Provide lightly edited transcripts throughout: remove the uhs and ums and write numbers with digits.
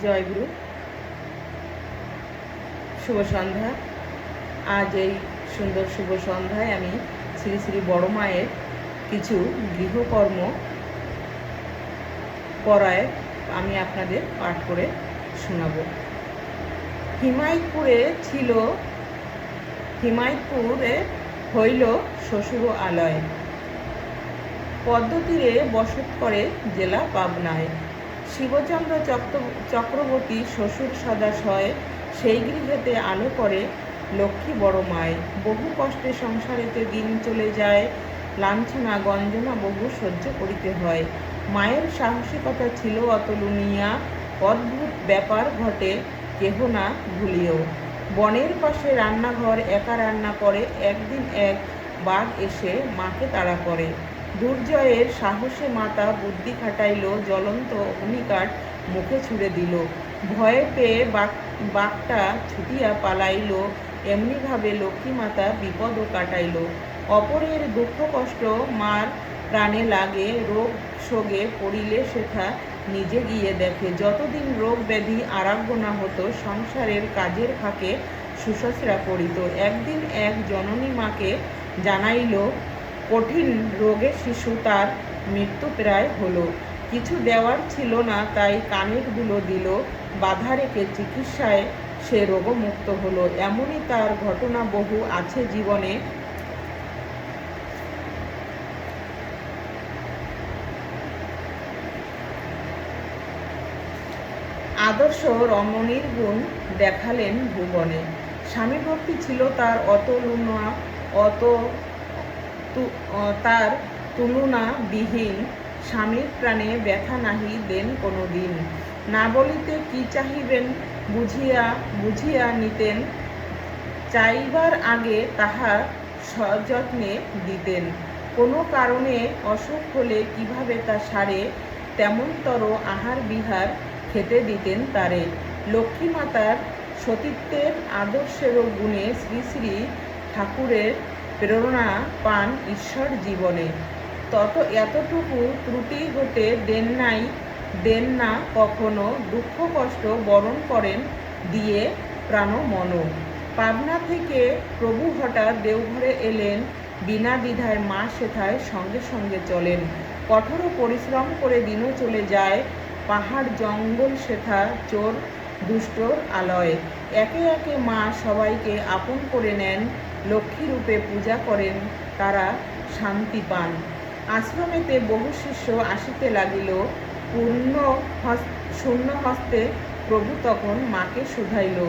জয়গুরু, শুভ সন্ধ্যা। আজ এই সুন্দর শুভ সন্ধ্যায় আমি শ্রী শ্রী বড় মায়ের কিছু গৃহকর্ম পড়ায় আমি আপনাদের পাঠ করে শোনাব। হিমায়তপুরে হইল শ্বশুর আলয়, পদ্মতীরে বসত করে জেলা পাবনায়। শিবচন্দ্র চক্রবর্তী শ্বশুর সদাশয়, সেই গৃহেতে আলো করে লক্ষ্মী বড় মায়। বহু কষ্টে সংসারেতে দিন চলে যায়, লাঞ্ছনা গঞ্জনা বহু সহ্য করিতে হয়। মায়ের সাহসিকতা ছিল অতুলনীয়া, অদ্ভুত ব্যাপার ঘটে কেহ না ভুলিও। বনের পাশে রান্নাঘর, একা রান্না করে। একদিন এক বাঘ এসে মাকে তাড়া করে। দুর্জয়ের সাহসে মাতা বুদ্ধি খাটাইল, জ্বলন্ত অগ্নিকাঠ মুখে ছুঁড়ে দিল। ভয়ে পেয়ে বাঘটা ছুটিয়া পালাইল। এমনিভাবে লক্ষ্মী মাতা বিপদও কাটাইল। অপরের দুঃখ কষ্ট মার প্রাণে লাগে, রোগ শোগে পড়িলে সেথা নিজে গিয়ে দেখে। যতদিন রোগ ব্যাধি আরোগ্য না হতো, সংসারের কাজের ফাঁকে শুশ্রূষা করিত। একদিন এক জননী মাকে জানাইল, কঠিন রোগে শিশু, তার মৃত্যু প্রায় হলো। কিছু দেওয়ার ছিল না, তাই কানের দুলো দিল। বাধা রেখে চিকিৎসায় সে রোগমুক্ত হলো। এমনই তার ঘটনা বহু আছে জীবনে। আদর্শ রমণীর গুণ দেখালেন ভুবনে। স্বামী ভক্তি ছিল তার অতুলনীয়, তার তুলনাবিহীন। স্বামীর প্রাণে ব্যথা নাহি দেন কোনো দিন। না বলিতে কি চাহিবেন বুঝিয়া নিতেন, চাইবার আগে তাহা সযত্নে দিতেন। কোনো কারণে অসুখ হলে কিভাবে তা সারে, তেমনতর আহার বিহার খেতে দিতেন তারে। লক্ষ্মী মাতার সতীত্বের আদর্শের গুণে শ্রী শ্রী ঠাকুরের প্রেরণা পান ঈশ্বর জীবনে। এতটুকু ত্রুটি হতে দেন না কখনো। দুঃখ কষ্ট বরণ করেন দিয়ে প্রাণ মন। পাবনা থেকে প্রভু হঠাৎ দেওঘরে এলেন, বিনা দ্বিধায় মা সেথায় সঙ্গে সঙ্গে চলেন। কঠোর পরিশ্রম করে দিনও চলে যায়, পাহাড় জঙ্গল সেথা চোর দুষ্টর আলয়। একে একে মা সবাইকে আপন করে নেন, লক্ষ্মী রূপে পূজা করেন, তারা শান্তি পান। আশ্রমেতে বহু শিষ্য আসিতে লাগিল, শূন্য হস্তে প্রভু তখন মাকে শুধাইল,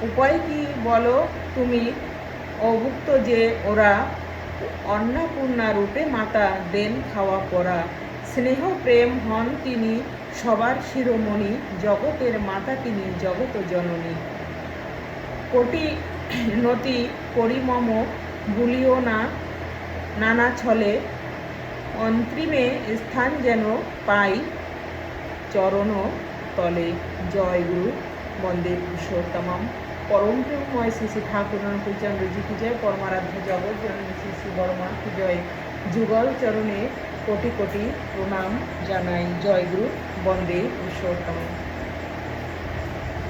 উপায় কি বলো তুমি? অভুক্ত যে ওরা, অন্নপূর্ণা রূপে মাতা দেন খাওয়া পরা। স্নেহ প্রেম হন তিনি সবার শিরোমণি, জগতের মাতা তিনি জগত জননী। কোটি নতি করি মম ভুলিও না, নানা ছলে অন্তিমে স্থান যেন পাই চরণ তলে। জয় গুরু, বন্দে পুরুষোত্তমম। পরম প্রেমময় শ্রী শ্রী ঠাকুর চন্দ্রজি কি জয়, পরমারাধ্য জগৎ জননী শ্রী শ্রী বড়মা কি জয়। যুগল চরণে কোটি কোটি প্রণাম জানাই। জয় গুরু, বন্দে পুরুষোত্তমম।